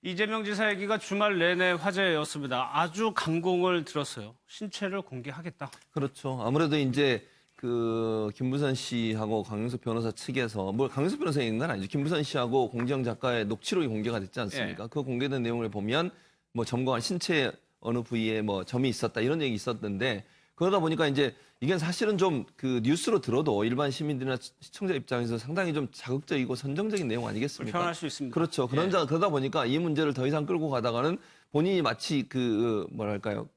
이재명 지사 얘기가 주말 내내 화제였습니다. 아주 강공을 들었어요. 신체를 공개하겠다. 그렇죠. 아무래도 이제 그 김부선 씨하고 강용석 변호사 측에서 강용석 변호사 있는 건 아니죠. 김부선 씨하고 공지영 작가의 녹취록이 공개가 됐지 않습니까? 예. 그 공개된 내용을 보면 점거한 신체 어느 부위에 점이 있었다 이런 얘기 있었는데 그러다 보니까 이제 이게 사실은 좀 그 뉴스로 들어도 일반 시민들이나 시청자 입장에서 상당히 좀 자극적이고 선정적인 내용 아니겠습니까? 불편할 수 있습니다. 그렇죠. 그러다 보니까 이 문제를 더 이상 끌고 가다가는 본인이 마치 뭐랄까요.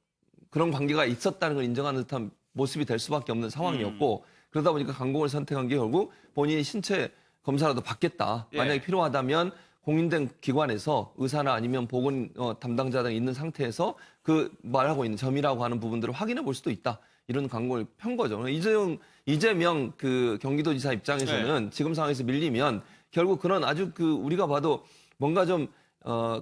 그런 관계가 있었다는 걸 인정하는 듯한 모습이 될 수밖에 없는 상황이었고 그러다 보니까 강공을 선택한 게 결국 본인이 신체 검사라도 받겠다. 만약에 필요하다면 공인된 기관에서 의사나 아니면 보건 담당자 등 있는 상태에서 그 말하고 있는 점이라고 하는 부분들을 확인해 볼 수도 있다. 이런 광고를 편 거죠. 이재명 그 경기도지사 입장에서는 지금 상황에서 밀리면 결국 그런 아주 우리가 봐도 뭔가 좀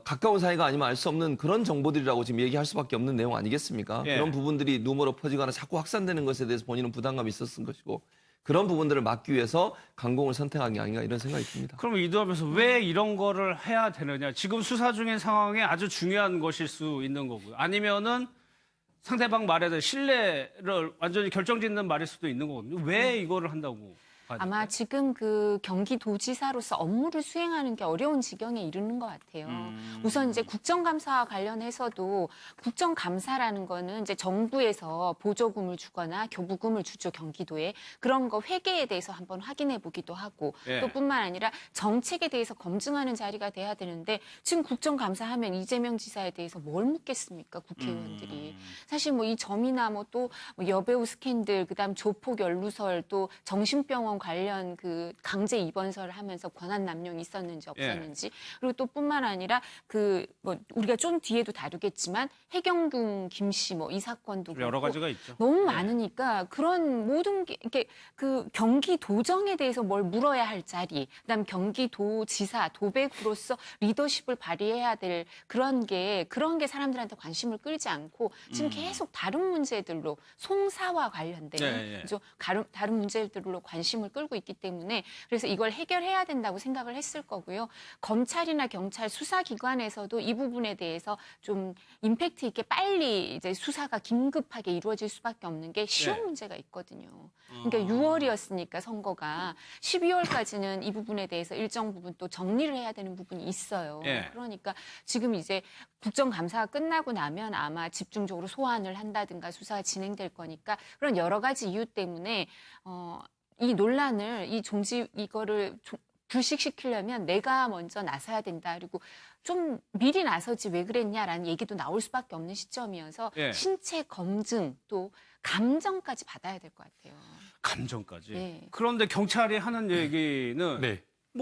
가까운 사이가 아니면 알 수 없는 그런 정보들이라고 지금 얘기할 수밖에 없는 내용 아니겠습니까? 그런 부분들이 누머로 퍼지거나 자꾸 확산되는 것에 대해서 본인은 부담감이 있었을 것이고 그런 부분들을 막기 위해서 강공을 선택한 게 아닌가 이런 생각이 듭니다. 그럼 이도하면서 왜 이런 거를 해야 되느냐. 지금 수사 중인 상황에 아주 중요한 것일 수 있는 거고요. 아니면은 상대방 말에 대해 신뢰를 완전히 결정짓는 말일 수도 있는 거거든요. 왜 이거를 한다고? 아마 지금 그 경기도지사로서 업무를 수행하는 게 어려운 지경에 이르는 것 같아요. 우선 이제 국정감사와 관련해서도 국정감사라는 거는 이제 정부에서 보조금을 주거나 교부금을 주죠, 경기도에. 그런 거 회계에 대해서 한번 확인해 보기도 하고 또 뿐만 아니라 정책에 대해서 검증하는 자리가 돼야 되는데 지금 국정감사하면 이재명 지사에 대해서 뭘 묻겠습니까, 국회의원들이. 사실 이 점이나 또 여배우 스캔들, 그다음 조폭 연루설 또 정신병원 관련 그 강제 입원설을 하면서 권한 남용이 있었는지 없었는지 그리고 또 뿐만 아니라 우리가 좀 뒤에도 다루겠지만 해경궁 김씨 이 사건도 여러 가지가 있죠. 너무 많으니까 그런 모든 게 이렇게 그 경기도정에 대해서 뭘 물어야 할 자리, 그다음 경기도지사 도백으로서 리더십을 발휘해야 될 그런 게 사람들한테 관심을 끌지 않고 지금 계속 다른 문제들로 송사와 관련된 다른 문제들로 관심을 끌고 있기 때문에 그래서 이걸 해결해야 된다고 생각을 했을 거고요. 검찰이나 경찰 수사기관에서도 이 부분에 대해서 좀 임팩트 있게 빨리 이제 수사가 긴급하게 이루어질 수밖에 없는 게 쉬운 문제가 있거든요. 그러니까 6월이었으니까 선거가 12월까지는 이 부분에 대해서 일정 부분 또 정리를 해야 되는 부분이 있어요. 그러니까 지금 이제 국정감사가 끝나고 나면 아마 집중적으로 소환을 한다든가 수사가 진행될 거니까 그런 여러 가지 이유 때문에 이 논란을 이거를 불식시키려면 내가 먼저 나서야 된다. 그리고 좀 미리 나서지 왜 그랬냐라는 얘기도 나올 수밖에 없는 시점이어서 신체 검증 또 감정까지 받아야 될 것 같아요. 감정까지. 그런데 경찰이 하는 얘기는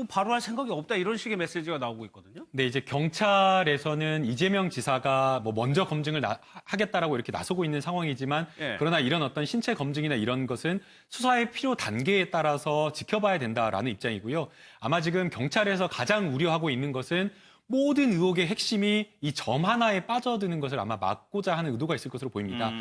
바로 할 생각이 없다 이런 식의 메시지가 나오고 있거든요. 네, 이제 경찰에서는 이재명 지사가 먼저 검증을 하겠다라고 이렇게 나서고 있는 상황이지만 그러나 이런 어떤 신체 검증이나 이런 것은 수사의 필요 단계에 따라서 지켜봐야 된다라는 입장이고요. 아마 지금 경찰에서 가장 우려하고 있는 것은 모든 의혹의 핵심이 이 점 하나에 빠져드는 것을 아마 막고자 하는 의도가 있을 것으로 보입니다.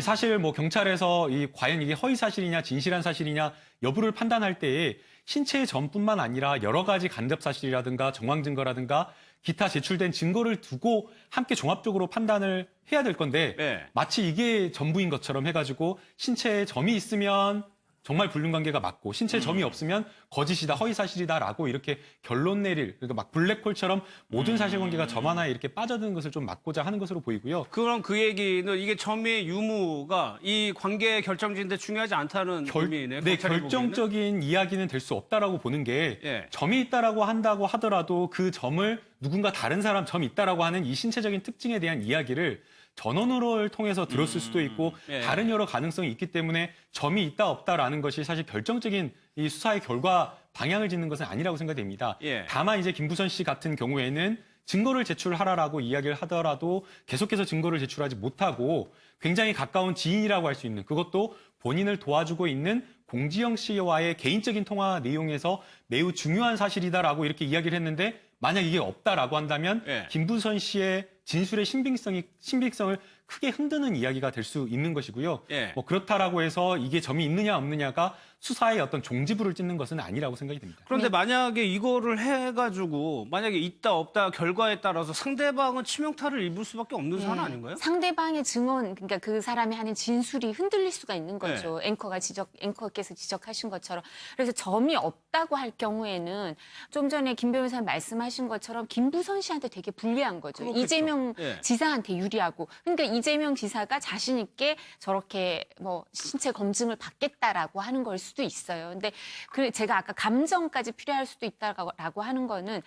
사실 경찰에서 과연 이게 허위 사실이냐 진실한 사실이냐 여부를 판단할 때에 신체의 점뿐만 아니라 여러 가지 간접 사실이라든가 정황 증거라든가 기타 제출된 증거를 두고 함께 종합적으로 판단을 해야 될 건데 마치 이게 전부인 것처럼 해가지고 신체에 점이 있으면 정말 불륜관계가 맞고 신체 점이 없으면 거짓이다, 허위사실이다라고 이렇게 결론 내릴 그러니까 막 블랙홀처럼 모든 사실관계가 점 하나에 이렇게 빠져드는 것을 좀 막고자 하는 것으로 보이고요. 그럼 그 얘기는 이게 점의 유무가 이 관계의 결정지인데 중요하지 않다는 의미네요. 네, 결정적인 이야기는 될 수 없다라고 보는 게 점이 있다라고 한다고 하더라도 그 점을 누군가 다른 사람 점이 있다라고 하는 이 신체적인 특징에 대한 이야기를 전원으로를 통해서 들었을 수도 있고 다른 여러 가능성이 있기 때문에 점이 있다 없다라는 것이 사실 결정적인 이 수사의 결과 방향을 짓는 것은 아니라고 생각됩니다. 다만 이제 김부선 씨 같은 경우에는 증거를 제출하라라고 이야기를 하더라도 계속해서 증거를 제출하지 못하고 굉장히 가까운 지인이라고 할 수 있는 그것도 본인을 도와주고 있는 공지영 씨와의 개인적인 통화 내용에서 매우 중요한 사실이다라고 이렇게 이야기를 했는데 만약 이게 없다라고 한다면 김부선 씨의 진술의 신빙성을 크게 흔드는 이야기가 될 수 있는 것이고요. 예. 뭐 그렇다라고 해서 이게 점이 있느냐 없느냐가 수사의 어떤 종지부를 찍는 것은 아니라고 생각이 듭니다. 그런데 만약에 이거를 해가지고 만약에 있다 없다 결과에 따라서 상대방은 치명타를 입을 수밖에 없는 사안 아닌가요? 상대방의 증언, 그러니까 그 사람이 하는 진술이 흔들릴 수가 있는 거죠. 앵커께서 지적하신 것처럼. 그래서 점이 없다고 할 경우에는 좀 전에 김 변호사님 말씀하신 것처럼 김부선 씨한테 되게 불리한 거죠. 그렇겠죠. 이재명 예. 지사한테 유리하고. 그러니까 이재명 지사가 자신 있게 저렇게 뭐 신체 검증을 받겠다라고 하는 걸 수도 있어요. 근데 제가 아까 감정까지 필요할 수도 있다라고 하는 거는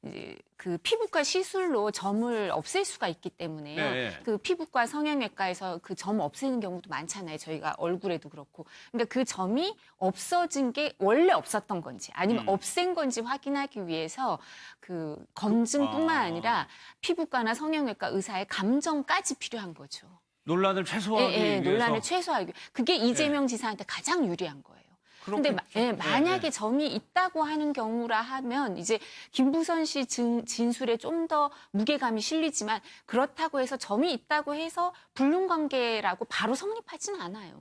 이제 그 피부과 시술로 점을 없앨 수가 있기 때문에요. 네. 그 피부과 성형외과에서 그 점 없애는 경우도 많잖아요. 저희가 얼굴에도 그렇고. 그러니까 그 점이 없어진 게 원래 없었던 건지 아니면 없앤 건지 확인하기 위해서 그 검증뿐만 아니라 피부과나 성형외과 의사의 감정까지 필요한 거죠. 논란을 최소화하기 위해서. 논란을 최소화하기. 그게 이재명 지사한테 가장 유리한 거예요. 근데 만약에 점이 있다고 하는 경우라 하면 이제 김부선 씨 진술에 좀 더 무게감이 실리지만 그렇다고 해서 점이 있다고 해서 불륜 관계라고 바로 성립하진 않아요.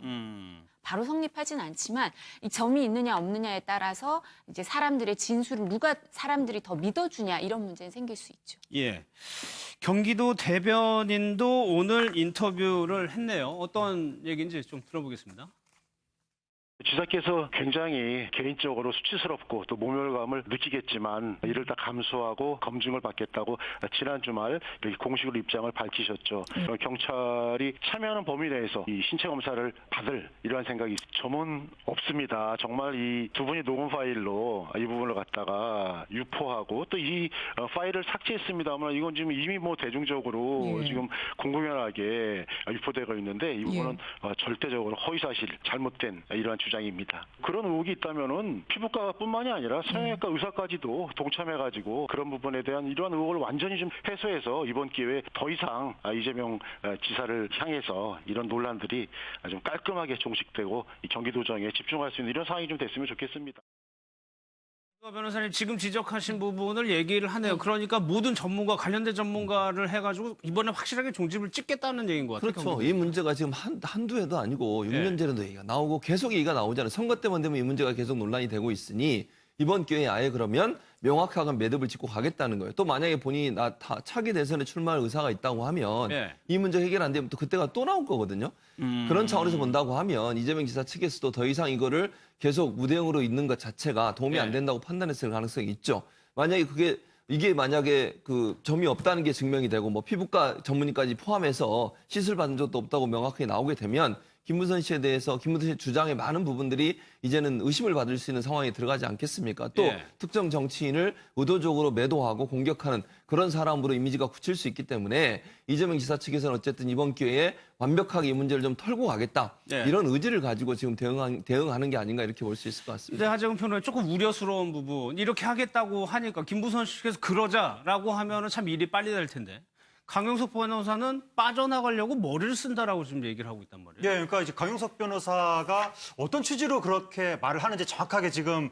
바로 성립하진 않지만 이 점이 있느냐 없느냐에 따라서 이제 사람들의 진술을 누가 사람들이 더 믿어주냐 이런 문제는 생길 수 있죠. 예. 경기도 대변인도 오늘 인터뷰를 했네요. 어떤 얘기인지 좀 들어보겠습니다. 지사께서 굉장히 개인적으로 수치스럽고 또 모멸감을 느끼겠지만 이를 다 감수하고 검증을 받겠다고 지난 주말 이렇게 공식으로 입장을 밝히셨죠. 경찰이 참여하는 범위 내에서 이 신체 검사를 받을 이러한 생각이 점은 없습니다. 정말 이 두 분이 녹음 파일로 이 부분을 갖다가 유포하고 또 이 파일을 삭제했습니다만 이건 지금 이미 뭐 대중적으로 지금 공공연하게 유포되고 있는데 이 부분은 절대적으로 허위사실, 잘못된 이러한 주장입니다. 그런 의혹이 있다면은 피부과뿐만이 아니라 성형외과 의사까지도 동참해가지고 그런 부분에 대한 이러한 의혹을 완전히 좀 해소해서 이번 기회에 더 이상 이재명 지사를 향해서 이런 논란들이 좀 깔끔하게 종식되고 이 경기도정에 집중할 수 있는 이런 상황이 좀 됐으면 좋겠습니다. 변호사님 지금 지적하신 부분을 얘기를 하네요. 그러니까 모든 전문가, 관련된 전문가를 해가지고 이번에 확실하게 종집을 찍겠다는 얘기인 것 같아요. 그렇죠. 이 문제가 지금 한두 해도 아니고 6년 전에도 얘기가 나오고 계속 얘기가 나오잖아요. 선거 때만 되면 이 문제가 계속 논란이 되고 있으니 이번 기회에 아예 그러면 명확하게 매듭을 짓고 가겠다는 거예요. 또 만약에 본인이 차기 대선에 출마할 의사가 있다고 하면 이 문제 해결 안 되면 또 그때가 또 나올 거거든요. 그런 차원에서 본다고 하면 이재명 지사 측에서도 더 이상 이거를 계속 무대응으로 있는 것 자체가 도움이 안 된다고 판단했을 가능성이 있죠. 만약에 이게 만약에 그 점이 없다는 게 증명이 되고 뭐 피부과 전문의까지 포함해서 시술 받은 적도 없다고 명확하게 나오게 되면 김부선 씨에 대해서 김부선 씨 주장의 많은 부분들이 이제는 의심을 받을 수 있는 상황에 들어가지 않겠습니까? 또 특정 정치인을 의도적으로 매도하고 공격하는 그런 사람으로 이미지가 굳힐 수 있기 때문에 이재명 지사 측에서는 어쨌든 이번 기회에 완벽하게 이 문제를 좀 털고 가겠다. 이런 의지를 가지고 지금 대응하는 게 아닌가 이렇게 볼 수 있을 것 같습니다. 근데 하재근 평론가님 조금 우려스러운 부분. 이렇게 하겠다고 하니까 김부선 씨께서 그러자라고 하면은 참 일이 빨리 될 텐데. 강용석 변호사는 빠져나가려고 머리를 쓴다라고 지금 얘기를 하고 있단 말이에요. 예, 그러니까 이제 강용석 변호사가 어떤 취지로 그렇게 말을 하는지 정확하게 지금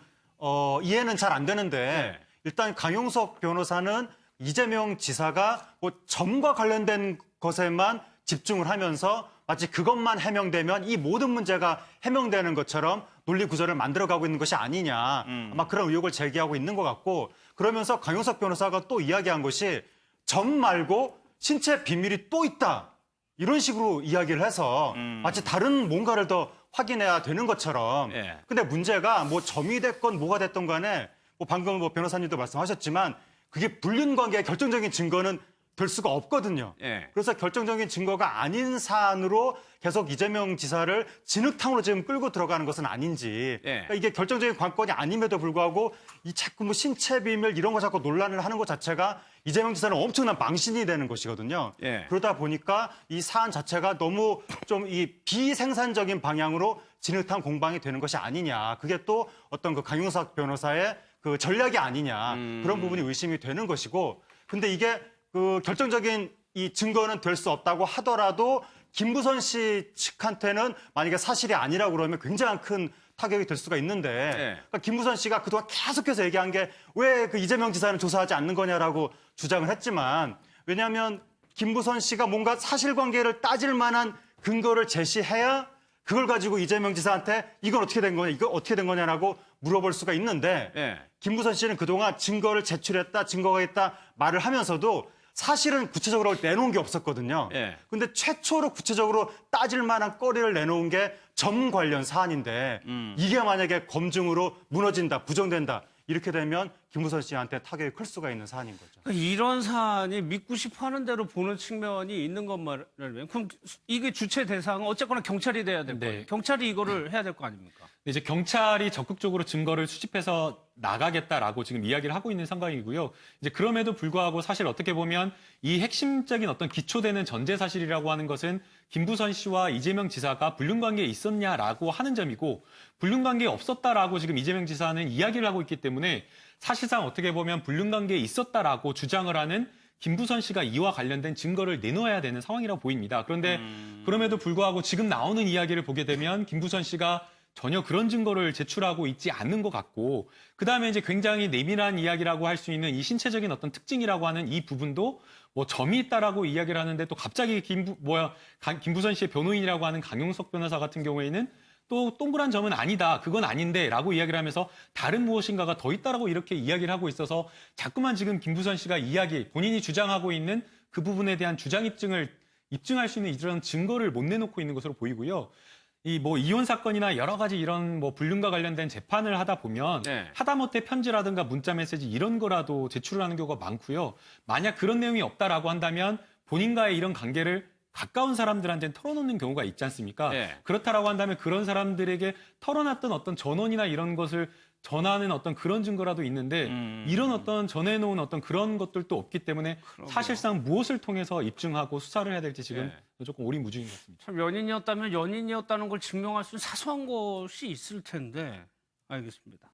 이해는 잘 안 되는데 일단 강용석 변호사는 이재명 지사가 뭐 점과 관련된 것에만 집중을 하면서 마치 그것만 해명되면 이 모든 문제가 해명되는 것처럼 논리 구조를 만들어가고 있는 것이 아니냐. 아마 그런 의혹을 제기하고 있는 것 같고 그러면서 강용석 변호사가 또 이야기한 것이 점 말고 신체 비밀이 또 있다. 이런 식으로 이야기를 해서 마치 다른 뭔가를 더 확인해야 되는 것처럼. 근데 문제가 뭐 점이 됐건 뭐가 됐건 간에 뭐 방금 뭐 변호사님도 말씀하셨지만 그게 불륜 관계의 결정적인 증거는 될 수가 없거든요. 그래서 결정적인 증거가 아닌 사안으로 계속 이재명 지사를 진흙탕으로 지금 끌고 들어가는 것은 아닌지 그러니까 이게 결정적인 관건이 아님에도 불구하고 이 자꾸 뭐 신체 비밀 이런 거 자꾸 논란을 하는 것 자체가 이재명 지사는 엄청난 망신이 되는 것이거든요. 그러다 보니까 이 사안 자체가 너무 좀 이 비생산적인 방향으로 진흙탕 공방이 되는 것이 아니냐. 그게 또 어떤 그 강용석 변호사의 그 전략이 아니냐. 그런 부분이 의심이 되는 것이고 근데 이게 그 결정적인 이 증거는 될 수 없다고 하더라도 김부선 씨 측한테는 만약에 사실이 아니라고 그러면 굉장히 큰 타격이 될 수가 있는데 그러니까 김부선 씨가 그동안 계속해서 얘기한 게 왜 그 이재명 지사는 조사하지 않는 거냐라고 주장을 했지만 왜냐하면 김부선 씨가 뭔가 사실관계를 따질 만한 근거를 제시해야 그걸 가지고 이재명 지사한테 이건 어떻게 된 거냐, 이거 어떻게 된 거냐라고 물어볼 수가 있는데 예. 김부선 씨는 그동안 증거를 제출했다, 증거가 있다 말을 하면서도 사실은 구체적으로 내놓은 게 없었거든요. 예. 근데 최초로 구체적으로 따질 만한 거리를 내놓은 게 점 관련 사안인데 이게 만약에 검증으로 무너진다, 부정된다 이렇게 되면 김부선 씨한테 타격이 클 수가 있는 사안인 거죠. 그러니까 이런 사안이 믿고 싶어 하는 대로 보는 측면이 있는 것만을 그럼 이게 주체 대상은 어쨌거나 경찰이 돼야 될 네. 거예요. 경찰이 이거를 해야 될 거 아닙니까? 이제 경찰이 적극적으로 증거를 수집해서 나가겠다라고 지금 이야기를 하고 있는 상황이고요. 이제 그럼에도 불구하고 사실 어떻게 보면 이 핵심적인 어떤 기초되는 전제 사실이라고 하는 것은 김부선 씨와 이재명 지사가 불륜 관계에 있었냐라고 하는 점이고 불륜 관계에 없었다라고 지금 이재명 지사는 이야기를 하고 있기 때문에 사실상 어떻게 보면 불륜 관계에 있었다라고 주장을 하는 김부선 씨가 이와 관련된 증거를 내놓아야 되는 상황이라고 보입니다. 그런데 그럼에도 불구하고 지금 나오는 이야기를 보게 되면 김부선 씨가 전혀 그런 증거를 제출하고 있지 않는 것 같고 그다음에 이제 굉장히 내밀한 이야기라고 할 수 있는 이 신체적인 어떤 특징이라고 하는 이 부분도 뭐 점이 있다라고 이야기를 하는데 또 갑자기 김부선 씨의 변호인이라고 하는 강용석 변호사 같은 경우에는 또 동그란 점은 아니다, 그건 아닌데라고 이야기를 하면서 다른 무엇인가가 더 있다라고 이렇게 이야기를 하고 있어서 자꾸만 지금 김부선 씨가 본인이 주장하고 있는 그 부분에 대한 주장 입증할 수 있는 이런 증거를 못 내놓고 있는 것으로 보이고요. 이 뭐 이혼 사건이나 여러 가지 이런 뭐 불륜과 관련된 재판을 하다 보면 네. 하다못해 편지라든가 문자 메시지 이런 거라도 제출을 하는 경우가 많고요. 만약 그런 내용이 없다라고 한다면 본인과의 이런 관계를 가까운 사람들한테는 털어놓는 경우가 있지 않습니까? 네. 그렇다라고 한다면 그런 사람들에게 털어놨던 어떤 전원이나 이런 것을 전하는 어떤 그런 증거라도 있는데 이런 어떤 전해놓은 어떤 그런 것들도 없기 때문에 사실상 무엇을 통해서 입증하고 수사를 해야 될지 지금 조금 오리무중인 것 같습니다. 참 연인이었다면 연인이었다는 걸 증명할 수 있는 사소한 것이 있을 텐데 알겠습니다.